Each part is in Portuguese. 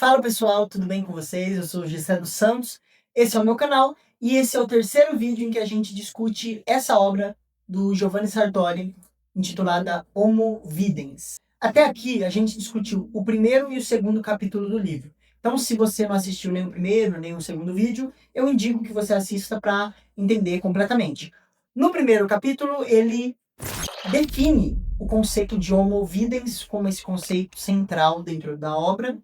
Fala pessoal, tudo bem com vocês? Eu sou o Gessé dos Santos, esse é o meu canal e esse é o terceiro vídeo em que a gente discute essa obra do Giovanni Sartori, intitulada Homo Videns. Até aqui a gente discutiu o primeiro e o segundo capítulo do livro. Então, se você não assistiu nem o primeiro nem o segundo vídeo, eu indico que você assista para entender completamente. No primeiro capítulo, ele define o conceito de Homo Videns como esse conceito central dentro da obra.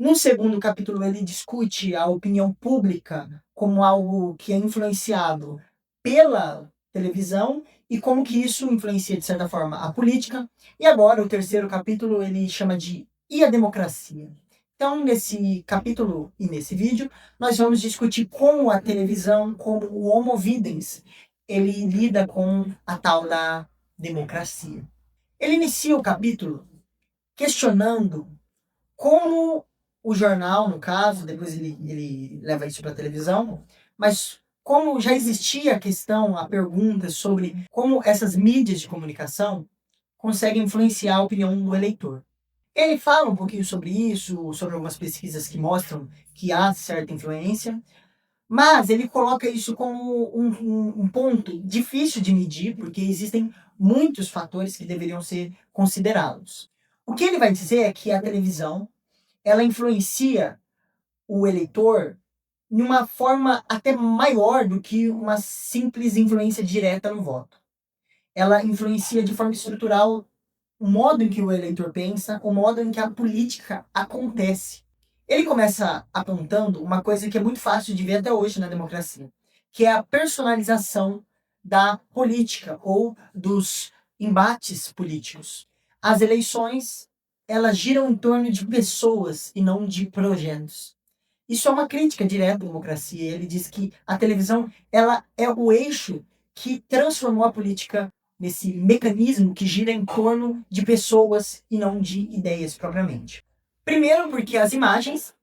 No segundo capítulo, ele discute a opinião pública como algo que é influenciado pela televisão e como que isso influencia, de certa forma, a política. E agora, o terceiro capítulo, ele chama de E a Democracia? Então, nesse capítulo e nesse vídeo, nós vamos discutir como a televisão, como o Homo Videns, ele lida com a tal da democracia. Ele inicia o capítulo questionando como o jornal, no caso, depois ele leva isso para a televisão, mas como já existia a questão, a pergunta sobre como essas mídias de comunicação conseguem influenciar a opinião do eleitor. Ele fala um pouquinho sobre isso, sobre algumas pesquisas que mostram que há certa influência, mas ele coloca isso como um ponto difícil de medir, porque existem muitos fatores que deveriam ser considerados. O que ele vai dizer é que a televisão ela influencia o eleitor de uma forma até maior do que uma simples influência direta no voto. Ela influencia de forma estrutural o modo em que o eleitor pensa, o modo em que a política acontece. Ele começa apontando uma coisa que é muito fácil de ver até hoje na democracia, que é a personalização da política ou dos embates políticos. As eleições, elas giram em torno de pessoas e não de projetos. Isso é uma crítica direta à democracia. Ele diz que a televisão ela é o eixo que transformou a política nesse mecanismo que gira em torno de pessoas e não de ideias propriamente. Primeiro, porque as imagens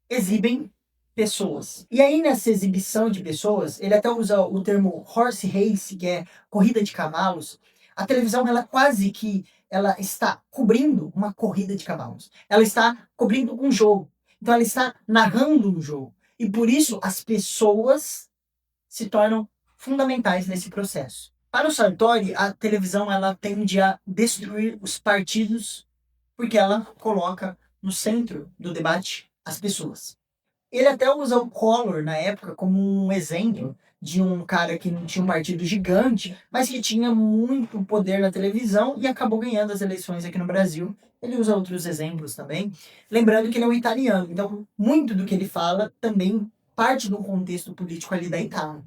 exibem pessoas. E aí, nessa exibição de pessoas, ele até usa o termo horse race, que é corrida de cavalos. A televisão, ela quase que ela está cobrindo uma corrida de cavalos. Ela está cobrindo um jogo. Então, ela está narrando um jogo. E por isso, as pessoas se tornam fundamentais nesse processo. Para o Sartori, a televisão ela tende a destruir os partidos porque ela coloca no centro do debate as pessoas. Ele até usa o Collor na época como um exemplo de um cara que não tinha um partido gigante, mas que tinha muito poder na televisão e acabou ganhando as eleições aqui no Brasil. Ele usa outros exemplos também, lembrando que ele é um italiano, então muito do que ele fala também parte do contexto político ali da Itália.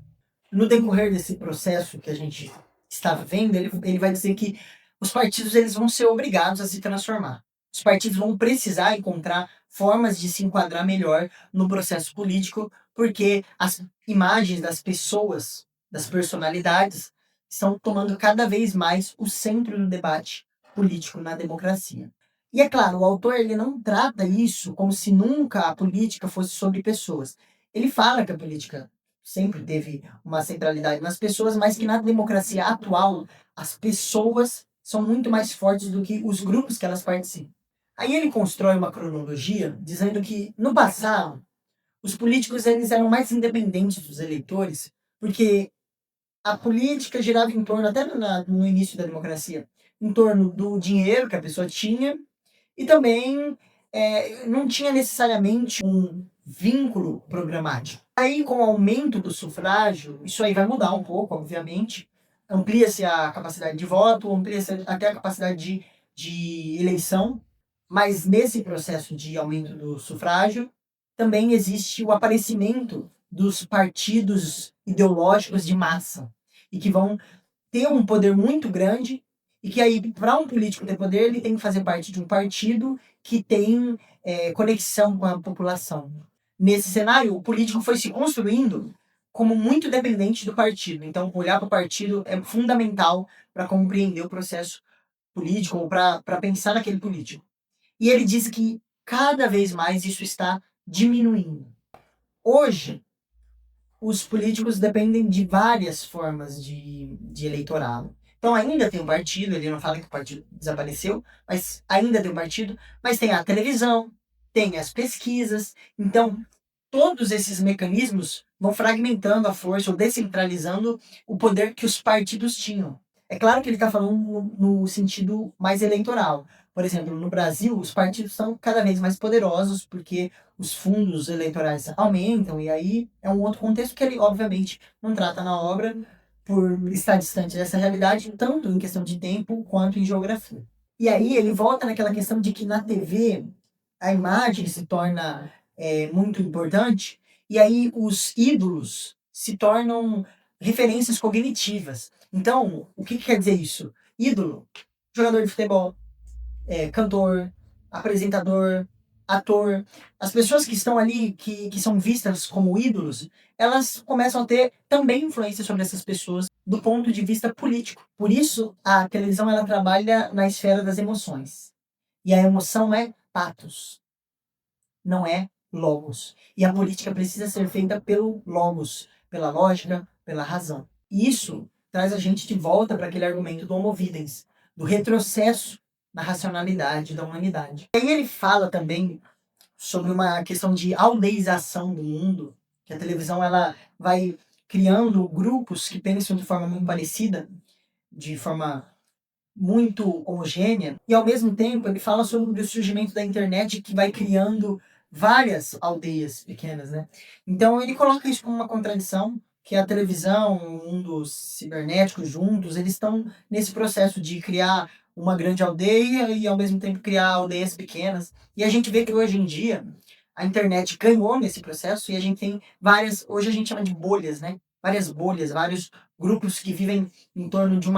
No decorrer desse processo que a gente está vivendo, ele vai dizer que os partidos eles vão ser obrigados a se transformar. Os partidos vão precisar encontrar formas de se enquadrar melhor no processo político, porque as imagens das pessoas, das personalidades, estão tomando cada vez mais o centro do debate político na democracia. E é claro, o autor ele não trata isso como se nunca a política fosse sobre pessoas. Ele fala que a política sempre teve uma centralidade nas pessoas, mas que na democracia atual as pessoas são muito mais fortes do que os grupos que elas participam. Aí ele constrói uma cronologia dizendo que no passado os políticos eles eram mais independentes dos eleitores, porque a política girava em torno, até no início da democracia, em torno do dinheiro que a pessoa tinha e também não tinha necessariamente um vínculo programático. Aí, com o aumento do sufrágio, isso aí vai mudar um pouco, obviamente. Amplia-se a capacidade de voto, amplia-se até a capacidade de eleição. Mas nesse processo de aumento do sufrágio, também existe o aparecimento dos partidos ideológicos de massa, e que vão ter um poder muito grande, e que aí, para um político ter poder, ele tem que fazer parte de um partido que tem conexão com a população. Nesse cenário, o político foi se construindo como muito dependente do partido. Então, olhar para o partido é fundamental para compreender o processo político ou para pensar naquele político. E ele diz que cada vez mais isso está diminuindo. Hoje, os políticos dependem de várias formas de eleitorado. Então ainda tem um partido, ele não fala que o partido desapareceu, mas ainda tem um partido, mas tem a televisão, tem as pesquisas. Então, todos esses mecanismos vão fragmentando a força ou descentralizando o poder que os partidos tinham. É claro que ele está falando no sentido mais eleitoral. Por exemplo, no Brasil, os partidos são cada vez mais poderosos porque os fundos eleitorais aumentam, e aí é um outro contexto que ele, obviamente, não trata na obra por estar distante dessa realidade, tanto em questão de tempo quanto em geografia. E aí ele volta naquela questão de que na TV a imagem se torna muito importante, e aí os ídolos se tornam referências cognitivas. Então, o que quer dizer isso? Ídolo, jogador de futebol, cantor, apresentador, ator. As pessoas que estão ali, que são vistas como ídolos, elas começam a ter também influência sobre essas pessoas do ponto de vista político. Por isso, a televisão ela trabalha na esfera das emoções. E a emoção é patos, não é logos. E a política precisa ser feita pelo logos, pela lógica, pela razão. E isso traz a gente de volta para aquele argumento do homo videns, do retrocesso na racionalidade da humanidade. E aí ele fala também sobre uma questão de aldeização do mundo, que a televisão ela vai criando grupos que pensam de forma muito parecida, de forma muito homogênea, e ao mesmo tempo ele fala sobre o surgimento da internet que vai criando várias aldeias pequenas, né? Então ele coloca isso como uma contradição, que a televisão, o mundo cibernético juntos, eles estão nesse processo de criar uma grande aldeia e ao mesmo tempo criar aldeias pequenas. E a gente vê que hoje em dia a internet ganhou nesse processo e a gente tem várias, hoje a gente chama de bolhas, né? Várias bolhas, vários grupos que vivem em torno de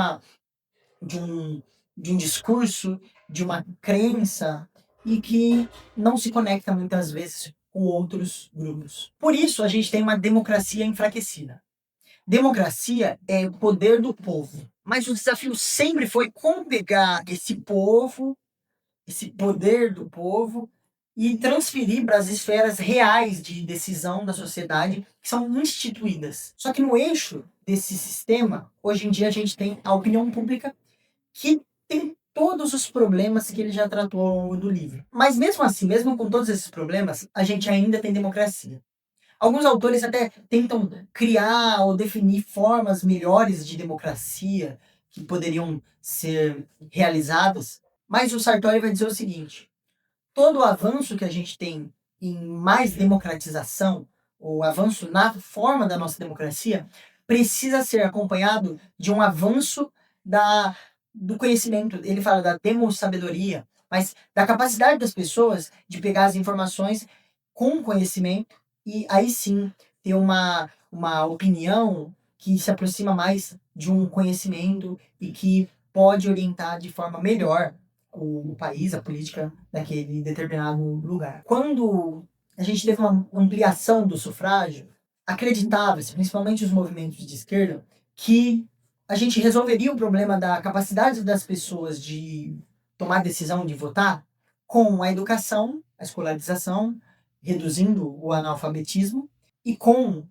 um, de um discurso, de uma crença e que não se conecta muitas vezes com outros grupos. Por isso a gente tem uma democracia enfraquecida. Democracia é o poder do povo. Mas o desafio sempre foi como pegar esse povo, esse poder do povo, e transferir para as esferas reais de decisão da sociedade que são instituídas. Só que no eixo desse sistema, hoje em dia a gente tem a opinião pública que tem todos os problemas que ele já tratou ao longo do livro. Mas mesmo assim, mesmo com todos esses problemas, a gente ainda tem democracia. Alguns autores até tentam criar ou definir formas melhores de democracia que poderiam ser realizadas, mas o Sartori vai dizer o seguinte: todo o avanço que a gente tem em mais democratização, ou avanço na forma da nossa democracia, precisa ser acompanhado de um avanço do conhecimento. Ele fala da demossabedoria, mas da capacidade das pessoas de pegar as informações com conhecimento e aí sim ter uma opinião que se aproxima mais de um conhecimento e que pode orientar de forma melhor o país, a política daquele determinado lugar. Quando a gente teve uma ampliação do sufrágio, acreditava-se, principalmente os movimentos de esquerda, que a gente resolveria o problema da capacidade das pessoas de tomar decisão de votar com a educação, a escolarização, reduzindo o analfabetismo, e com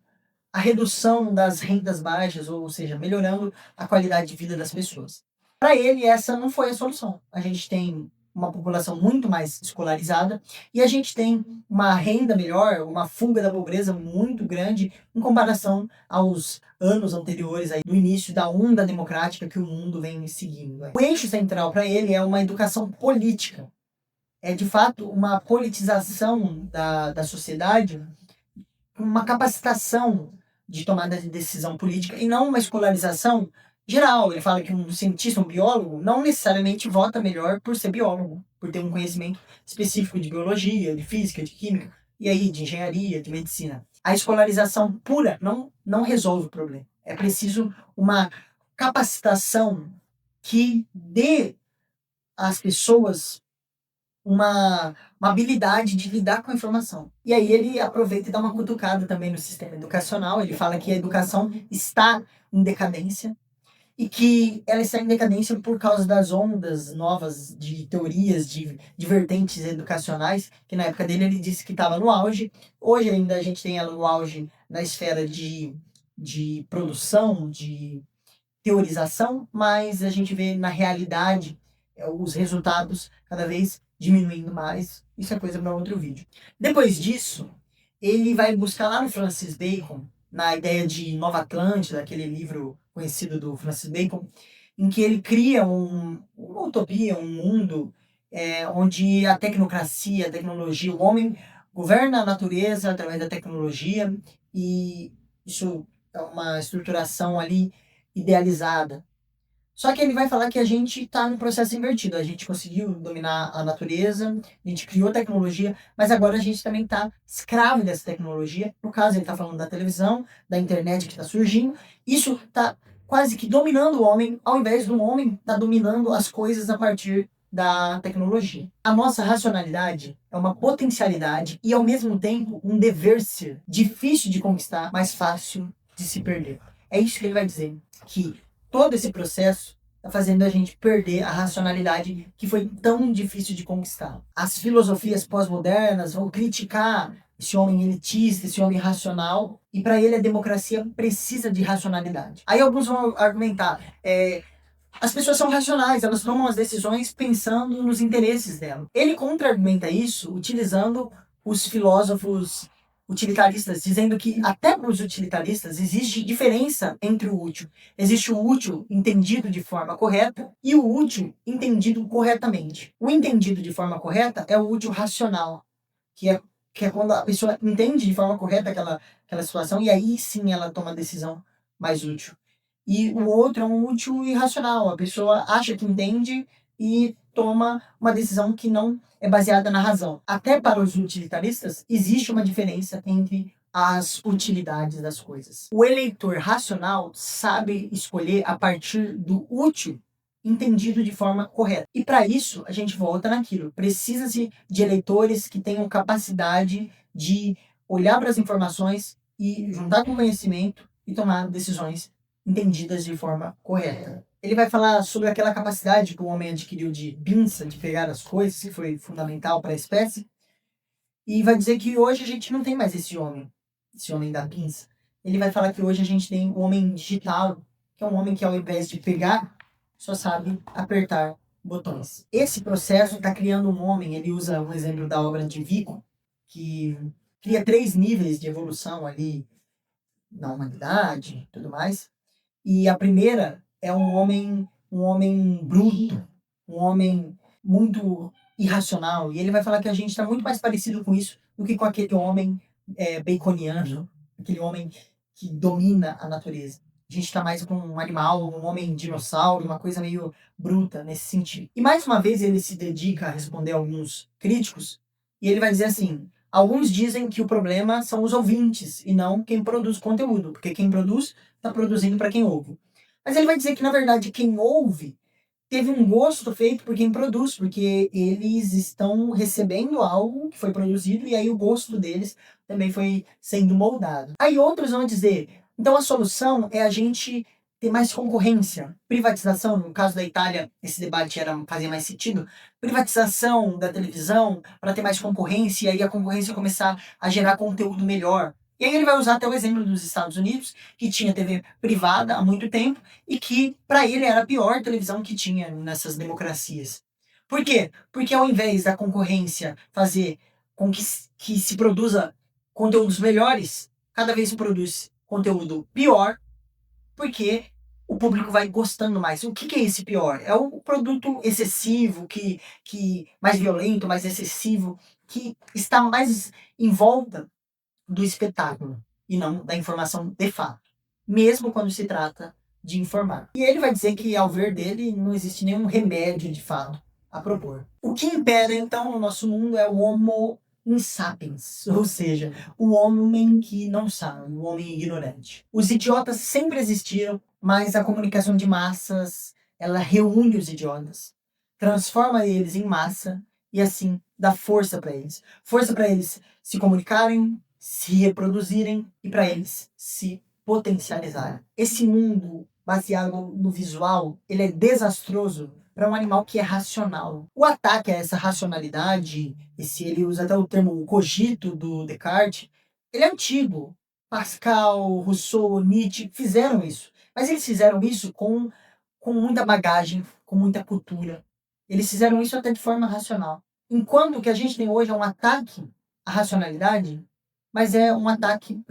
a redução das rendas baixas, ou seja, melhorando a qualidade de vida das pessoas. Para ele, essa não foi a solução. A gente tem uma população muito mais escolarizada e a gente tem uma renda melhor, uma fuga da pobreza muito grande em comparação aos anos anteriores aí, do início da onda democrática que o mundo vem seguindo. O eixo central para ele é uma educação política. É, de fato, uma politização da sociedade, uma capacitação de tomada de decisão política e não uma escolarização geral. Ele fala que um cientista, um biólogo, não necessariamente vota melhor por ser biólogo, por ter um conhecimento específico de biologia, de física, de química, e aí de engenharia, de medicina. A escolarização pura não resolve o problema. É preciso uma capacitação que dê às pessoas uma habilidade de lidar com a informação. E aí ele aproveita e dá uma cutucada também no sistema educacional. Ele fala que a educação está em decadência e que ela está em decadência por causa das ondas novas de teorias, de vertentes educacionais, que na época dele ele disse que estava no auge. Hoje ainda a gente tem ela no auge na esfera de produção, de teorização, mas a gente vê na realidade os resultados cada vez diminuindo mais. Isso é coisa para outro vídeo. Depois disso, ele vai buscar lá no Francis Bacon, na ideia de Nova Atlântida, aquele livro conhecido do Francis Bacon, em que ele cria uma utopia, um mundo onde a tecnocracia, a tecnologia, o homem governa a natureza através da tecnologia, e isso é uma estruturação ali idealizada. Só que ele vai falar que a gente está num processo invertido. A gente conseguiu dominar a natureza, a gente criou tecnologia, mas agora a gente também está escravo dessa tecnologia. No caso, ele está falando da televisão, da internet que está surgindo. Isso está quase que dominando o homem, ao invés do homem estar dominando as coisas a partir da tecnologia. A nossa racionalidade é uma potencialidade e, ao mesmo tempo, um dever ser difícil de conquistar, mas fácil de se perder. É isso que ele vai dizer, que todo esse processo está fazendo a gente perder a racionalidade que foi tão difícil de conquistar. As filosofias pós-modernas vão criticar esse homem elitista, esse homem racional, e para ele a democracia precisa de racionalidade. Aí alguns vão argumentar, as pessoas são racionais, elas tomam as decisões pensando nos interesses dela. Ele contra-argumenta isso utilizando os filósofos utilitaristas, dizendo que até para os utilitaristas existe diferença entre o útil. Existe o útil entendido de forma correta e o útil entendido corretamente. O entendido de forma correta é o útil racional, que é quando a pessoa entende de forma correta aquela situação, e aí sim ela toma a decisão mais útil. E o outro é um útil irracional. A pessoa acha que entende e toma uma decisão que não é baseada na razão. Até para os utilitaristas, existe uma diferença entre as utilidades das coisas. O eleitor racional sabe escolher a partir do útil entendido de forma correta. E para isso, a gente volta naquilo. Precisa-se de eleitores que tenham capacidade de olhar para as informações e juntar com conhecimento e tomar decisões entendidas de forma correta. Ele vai falar sobre aquela capacidade que o homem adquiriu de pinça, de pegar as coisas, que foi fundamental para a espécie, e vai dizer que hoje a gente não tem mais esse homem da pinça. Ele vai falar que hoje a gente tem o homem digital, que é um homem que ao invés de pegar, só sabe apertar botões. Esse processo está criando um homem, ele usa um exemplo da obra de Vico, que cria 3 níveis de evolução ali na humanidade e tudo mais. E a primeira é um homem bruto, um homem muito irracional. E ele vai falar que a gente está muito mais parecido com isso do que com aquele homem baconiano, aquele homem que domina a natureza. A gente está mais com um animal, um homem dinossauro, uma coisa meio bruta nesse sentido. E mais uma vez ele se dedica a responder a alguns críticos, e ele vai dizer assim: alguns dizem que o problema são os ouvintes e não quem produz conteúdo, porque quem produz está produzindo para quem ouve. Mas ele vai dizer que, na verdade, quem ouve teve um gosto feito por quem produz, porque eles estão recebendo algo que foi produzido e aí o gosto deles também foi sendo moldado. Aí outros vão dizer, então a solução é a gente ter mais concorrência. Privatização, no caso da Itália, esse debate fazia mais sentido. Privatização da televisão para ter mais concorrência e aí a concorrência começar a gerar conteúdo melhor. E aí ele vai usar até o exemplo dos Estados Unidos, que tinha TV privada há muito tempo e que, para ele, era a pior televisão que tinha nessas democracias. Por quê? Porque ao invés da concorrência fazer com que se produza conteúdos melhores, cada vez se produz conteúdo pior, porque o público vai gostando mais. O que é esse pior? É o produto excessivo, que mais violento, mais excessivo, que está mais em volta do espetáculo e não da informação de fato, mesmo quando se trata de informar. E ele vai dizer que, ao ver dele, não existe nenhum remédio de fato a propor. O que impera então no nosso mundo é o Homo insapiens, ou seja, o homem que não sabe, o homem ignorante. Os idiotas sempre existiram, mas a comunicação de massas, ela reúne os idiotas, transforma eles em massa e assim dá força para eles. Força para eles se comunicarem, se reproduzirem e para eles se potencializarem. Esse mundo baseado no visual, ele é desastroso para um animal que é racional. O ataque a essa racionalidade, ele usa até o termo cogito do Descartes, ele é antigo. Pascal, Rousseau, Nietzsche fizeram isso. Mas eles fizeram isso com muita bagagem, com muita cultura. Eles fizeram isso até de forma racional. Enquanto o que a gente tem hoje é um ataque à racionalidade, mas é um ataque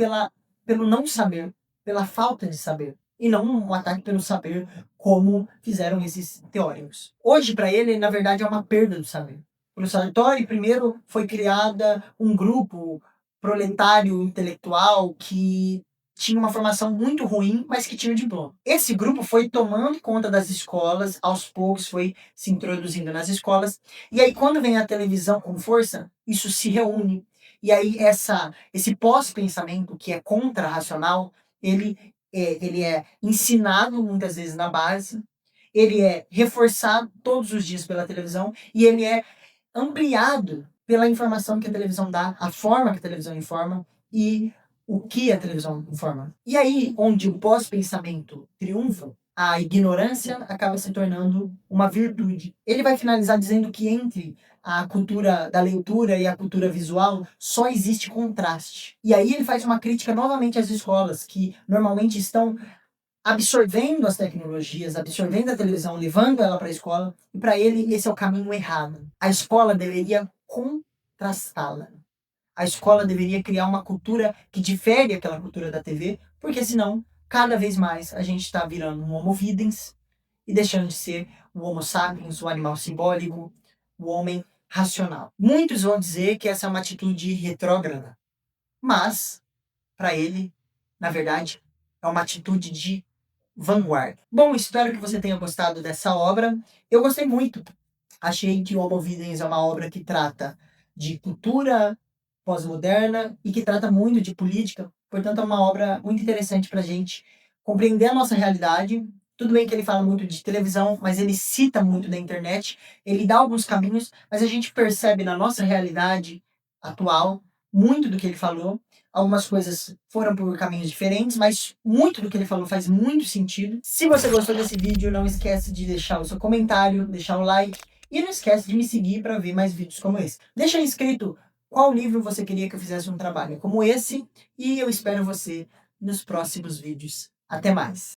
pelo não saber, pela falta de saber, e não um ataque pelo saber como fizeram esses teóricos. Hoje, para ele, na verdade, é uma perda do saber. Para o Sartori, primeiro foi criada um grupo proletário intelectual que tinha uma formação muito ruim, mas que tinha diploma. Esse grupo foi tomando conta das escolas, aos poucos foi se introduzindo nas escolas, e aí quando vem a televisão com força, isso se reúne, e aí esse pós-pensamento que é contra-racional, ele é ensinado muitas vezes na base, ele é reforçado todos os dias pela televisão, e ele é ampliado pela informação que a televisão dá, a forma que a televisão informa e o que a televisão informa. E aí, onde o pós-pensamento triunfa, a ignorância acaba se tornando uma virtude. Ele vai finalizar dizendo que entre a cultura da leitura e a cultura visual só existe contraste. E aí ele faz uma crítica novamente às escolas, que normalmente estão absorvendo as tecnologias, absorvendo a televisão, levando ela para a escola, e para ele esse é o caminho errado. A escola deveria contrastá-la. A escola deveria criar uma cultura que difere aquela cultura da TV, porque senão, cada vez mais, a gente está virando um homo videns e deixando de ser o homo sapiens, o animal simbólico, o homem racional. Muitos vão dizer que essa é uma atitude retrógrada, mas, para ele, na verdade, é uma atitude de vanguarda. Bom, espero que você tenha gostado dessa obra. Eu gostei muito. Achei que o Homo Videns é uma obra que trata de cultura pós-moderna e que trata muito de política. Portanto, é uma obra muito interessante para a gente compreender a nossa realidade. Tudo bem que ele fala muito de televisão, mas ele cita muito da internet. Ele dá alguns caminhos, mas a gente percebe na nossa realidade atual muito do que ele falou. Algumas coisas foram por caminhos diferentes, mas muito do que ele falou faz muito sentido. Se você gostou desse vídeo, não esquece de deixar o seu comentário, deixar o like e não esquece de me seguir para ver mais vídeos como esse. Deixa aí escrito qual livro você queria que eu fizesse um trabalho como esse e eu espero você nos próximos vídeos. Até mais!